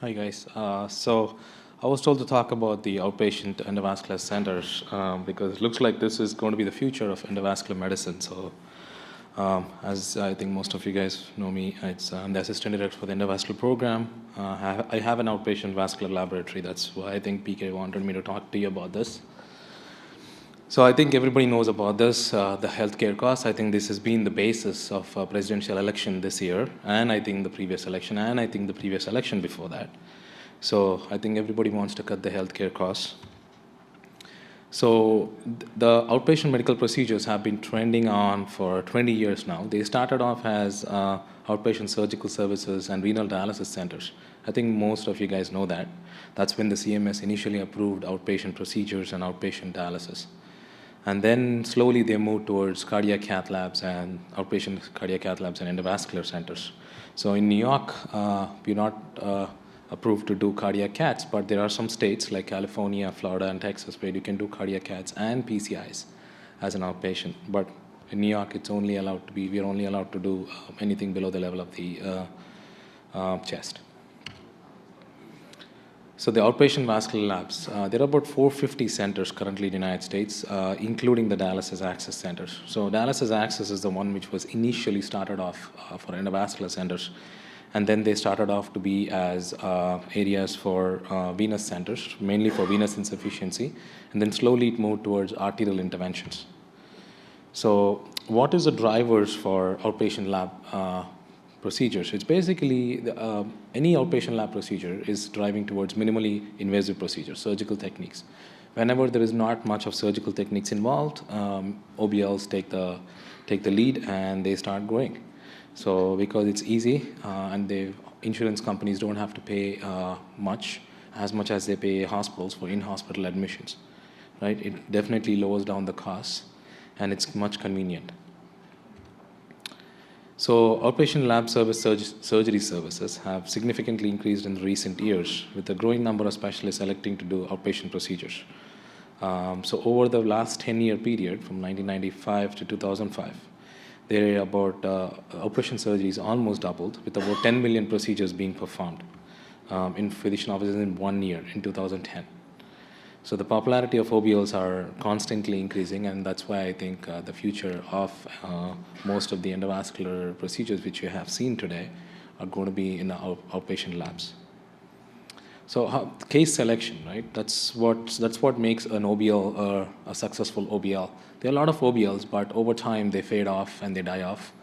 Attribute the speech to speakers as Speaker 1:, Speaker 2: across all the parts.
Speaker 1: Hi guys. So I was told to talk about the outpatient endovascular centers because it looks like this is going to be the future of endovascular medicine. So as I think most of you guys know me, I'm the assistant director for the endovascular program. I have an outpatient vascular laboratory. That's why I think PK wanted me to talk to you about this. So I think everybody knows about this, the healthcare costs. I think this has been the basis of presidential election this year, and I think the previous election, and I think the previous election before that. So I think everybody wants to cut the healthcare costs. So the outpatient medical procedures have been trending on for 20 years now. They started off as outpatient surgical services and renal dialysis centers. I think most of you guys know that. That's when the CMS initially approved outpatient procedures and outpatient dialysis. And then slowly they moved towards cardiac cath labs and outpatient cardiac cath labs and endovascular centers. So in New York, we're not approved to do cardiac caths, but there are some states like California, Florida, and Texas where you can do cardiac caths and PCIs as an outpatient. But in New York, we're only allowed to do anything below the level of the chest. So the outpatient vascular labs, there are about 450 centers currently in the United States, including the dialysis access centers. So dialysis access is the one which was initially started off for endovascular centers, and then they started off to be as areas for venous centers, mainly for venous insufficiency, and then slowly it moved towards arterial interventions. So what is the drivers for outpatient lab procedures? It's basically any outpatient lab procedure is driving towards minimally invasive procedures, surgical techniques. Whenever there is not much of surgical techniques involved, OBLs take the lead and they start growing. So because it's easy and the insurance companies don't have to pay as much as they pay hospitals for in-hospital admissions, right? It definitely lowers down the costs and it's much convenient. So outpatient lab surgery services have significantly increased in recent years, with a growing number of specialists electing to do outpatient procedures. So over the last 10-year period, from 1995 to 2005, there are about outpatient surgeries almost doubled, with about 10 million procedures being performed in physician offices in 1 year in 2010. So the popularity of OBLs are constantly increasing, and that's why I think the future of most of the endovascular procedures which you have seen today are going to be in the outpatient labs. So case selection, right? That's what makes an OBL a successful OBL. There are a lot of OBLs, but over time they fade off and they die off.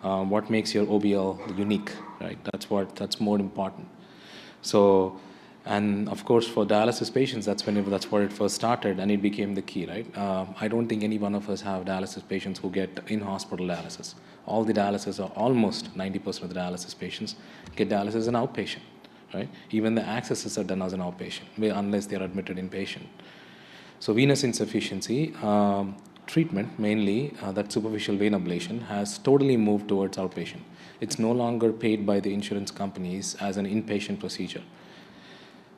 Speaker 1: What makes your OBL unique, right? That's more important. So, and of course, for dialysis patients, that's where it first started, and it became the key, right? I don't think any one of us have dialysis patients who get in-hospital dialysis. All the dialysis, or almost 90% of the dialysis patients, get dialysis as an outpatient, right? Even the accesses are done as an outpatient, unless they are admitted inpatient. So venous insufficiency treatment, mainly that superficial vein ablation, has totally moved towards outpatient. It's no longer paid by the insurance companies as an inpatient procedure.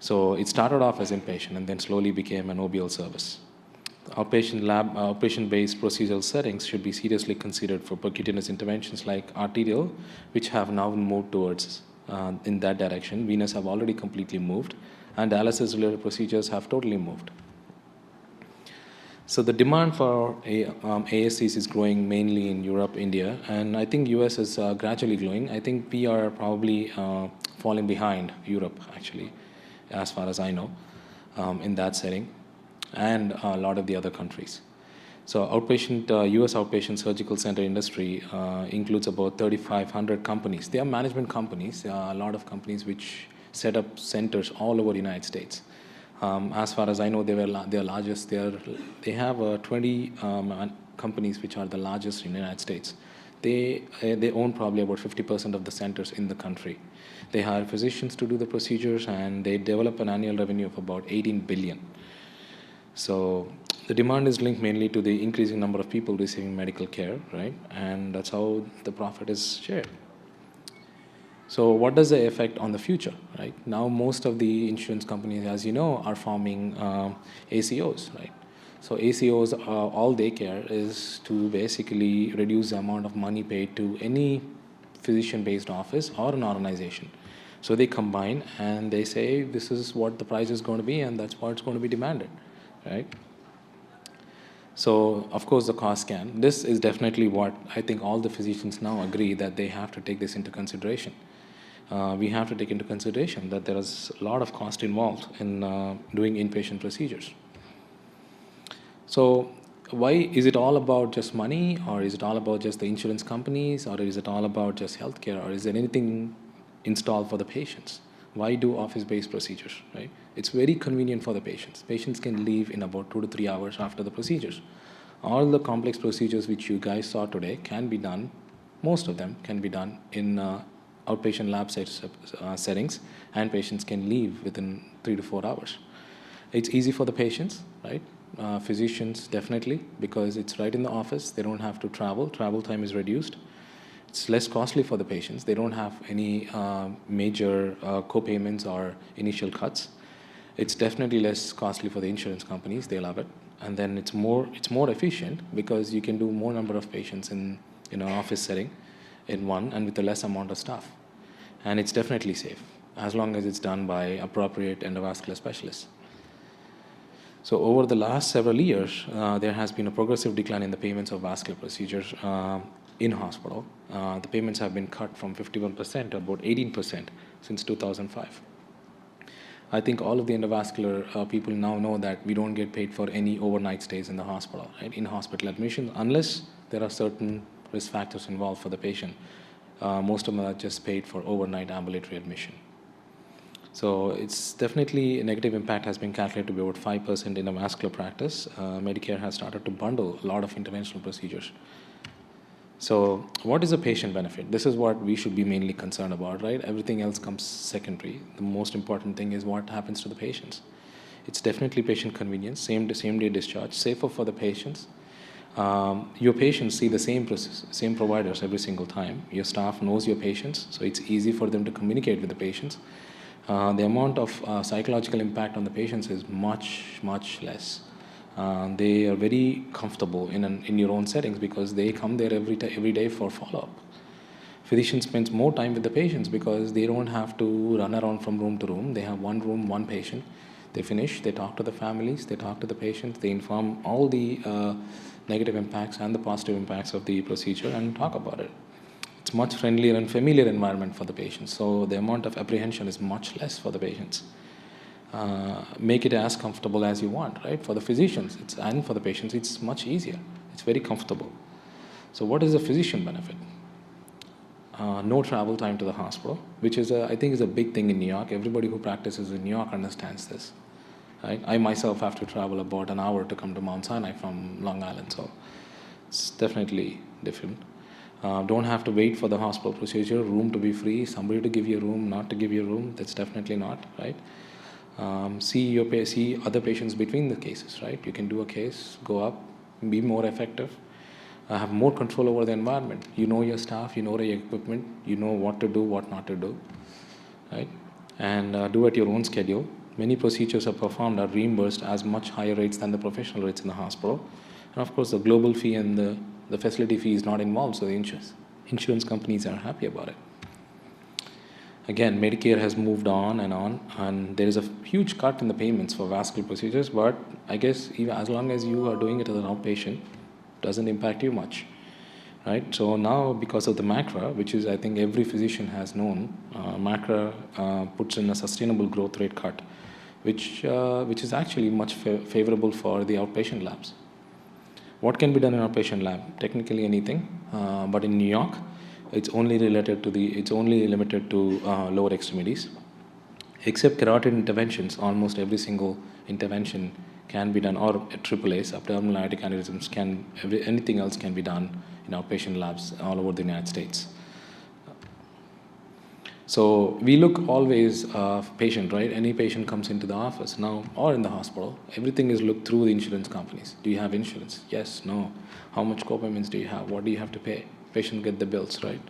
Speaker 1: So it started off as inpatient and then slowly became an OBL service. Outpatient-based procedural settings should be seriously considered for percutaneous interventions like arterial, which have now moved towards in that direction. Venous have already completely moved, and dialysis-related procedures have totally moved. So the demand for ASCs is growing mainly in Europe, India, and I think US is gradually growing. I think we are probably falling behind Europe, actually, as far as I know, in that setting, and a lot of the other countries. So US outpatient surgical center industry includes about 3,500 companies. They are management companies. There are a lot of companies which set up centers all over the United States. As far as I know, they are largest. They have 20 companies which are the largest in the United States. They own probably about 50% of the centers in the country. They hire physicians to do the procedures, and they develop an annual revenue of about 18 billion. So the demand is linked mainly to the increasing number of people receiving medical care, right? And that's how the profit is shared. So what does the effect on the future, right? Now most of the insurance companies, as you know, are forming ACOs, right? So ACOs, all they care is to basically reduce the amount of money paid to any physician-based office or an organization. So they combine and they say this is what the price is going to be, and that's what it's going to be demanded, right? So of course the cost can. This is definitely what I think all the physicians now agree, that they have to take this into consideration. We have to take into consideration that there is a lot of cost involved in doing inpatient procedures. So why is it all about just money, or is it all about just the insurance companies, or is it all about just healthcare, or is there anything installed for the patients? Why do office-based procedures, right? It's very convenient for the patients. Patients can leave in about 2 to 3 hours after the procedures. All the complex procedures which you guys saw today can be done, most of them can be done in outpatient lab settings, and patients can leave within 3 to 4 hours. It's easy for the patients, right? Physicians definitely, because it's right in the office. They don't have to travel. Travel time is reduced. It's less costly for the patients. They don't have any major co-payments or initial cuts. It's definitely less costly for the insurance companies. They love it. And then it's more efficient, because you can do more number of patients in an office setting in one, and with a less amount of staff. And it's definitely safe, as long as it's done by appropriate endovascular specialists. So over the last several years, there has been a progressive decline in the payments of vascular procedures in hospital. The payments have been cut from 51% to about 18% since 2005. I think all of the endovascular people now know that we don't get paid for any overnight stays in the hospital, right? In hospital admission, unless there are certain risk factors involved for the patient. Most of them are just paid for overnight ambulatory admission. So it's definitely a negative impact has been calculated to be about 5% in a vascular practice. Medicare has started to bundle a lot of interventional procedures. So what is the patient benefit? This is what we should be mainly concerned about, right? Everything else comes secondary. The most important thing is what happens to the patients. It's definitely patient convenience, same day discharge, safer for the patients. Your patients see the same providers every single time. Your staff knows your patients, so it's easy for them to communicate with the patients. The amount of psychological impact on the patients is much less. They are very comfortable in your own settings, because they come there every day for follow-up. Physician spends more time with the patients because they don't have to run around from room to room. They have one room, one patient. They finish, they talk to the families, they talk to the patients, they inform all the negative impacts and the positive impacts of the procedure and talk about it. It's much friendlier and familiar environment for the patients, so the amount of apprehension is much less for the patients. Make it as comfortable as you want, right? For the physicians and for the patients, it's much easier. It's very comfortable. So what is the physician benefit? No travel time to the hospital, which is I think is a big thing in New York. Everybody who practices in New York understands this, right? I myself have to travel about an hour to come to Mount Sinai from Long Island, so it's definitely different. Don't have to wait for the hospital procedure, room to be free, somebody to give you a room, not to give you a room. That's definitely not, right? See other patients between the cases, right? You can do a case, go up, be more effective, have more control over the environment. You know your staff, you know your equipment, you know what to do, what not to do, right? And do at your own schedule. Many procedures are performed are reimbursed as much higher rates than the professional rates in the hospital. And of course, the global fee and the facility fee is not involved, so the insurance companies are happy about it. Again, Medicare has moved on, and there is a huge cut in the payments for vascular procedures, but I guess even as long as you are doing it as an outpatient, it doesn't impact you much, right? So now, because of the MACRA, which is I think every physician has known, MACRA puts in a sustainable growth rate cut, which is actually much favorable for the outpatient labs. What can be done in outpatient lab? Technically anything, but in New York, it's only limited to lower extremities. Except carotid interventions, almost every single intervention can be done, or AAAs, abdominal aortic aneurysms, anything else can be done in outpatient labs all over the United States. So we look always patient, right? Any patient comes into the office now or in the hospital, everything is looked through the insurance companies. Do you have insurance? Yes, no. How much co-payments do you have? What do you have to pay? Patient get the bills, right?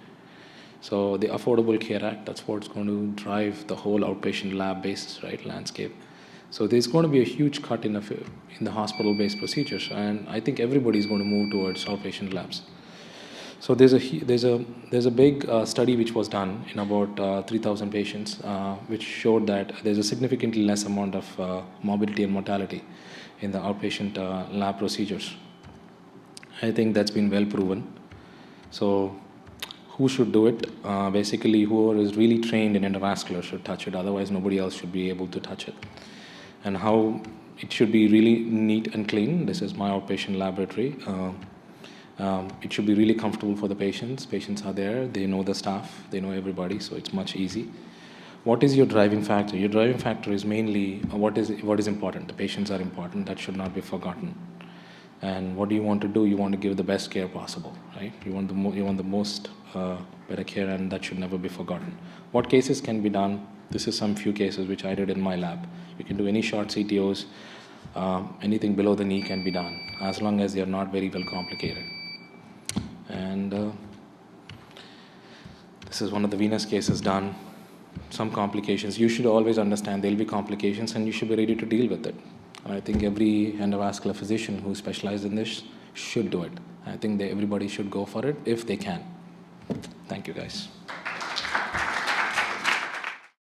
Speaker 1: So the Affordable Care Act, that's what's going to drive the whole outpatient lab basis, right, landscape. So there's going to be a huge cut in the hospital-based procedures, and I think everybody is going to move towards outpatient labs. So there's a big study which was done in about 3,000 patients, which showed that there's a significantly less amount of morbidity and mortality in the outpatient lab procedures. I think that's been well proven. So who should do it? Basically, whoever is really trained in endovascular should touch it. Otherwise, nobody else should be able to touch it. And how it should be really neat and clean. This is my outpatient laboratory. It should be really comfortable for the patients. Patients are there, they know the staff, they know everybody, so it's much easy. What is your driving factor? Your driving factor is mainly what is important. The patients are important, that should not be forgotten. And what do you want to do? You want to give the best care possible, right? You want the most better care, and that should never be forgotten. What cases can be done? This is some few cases which I did in my lab. You can do any short CTOs, anything below the knee can be done, as long as they are not very well complicated. And this is one of the venous cases done. Some complications. You should always understand there will be complications, and you should be ready to deal with it. And I think every endovascular physician who specializes in this should do it. I think everybody should go for it if they can. Thank you, guys.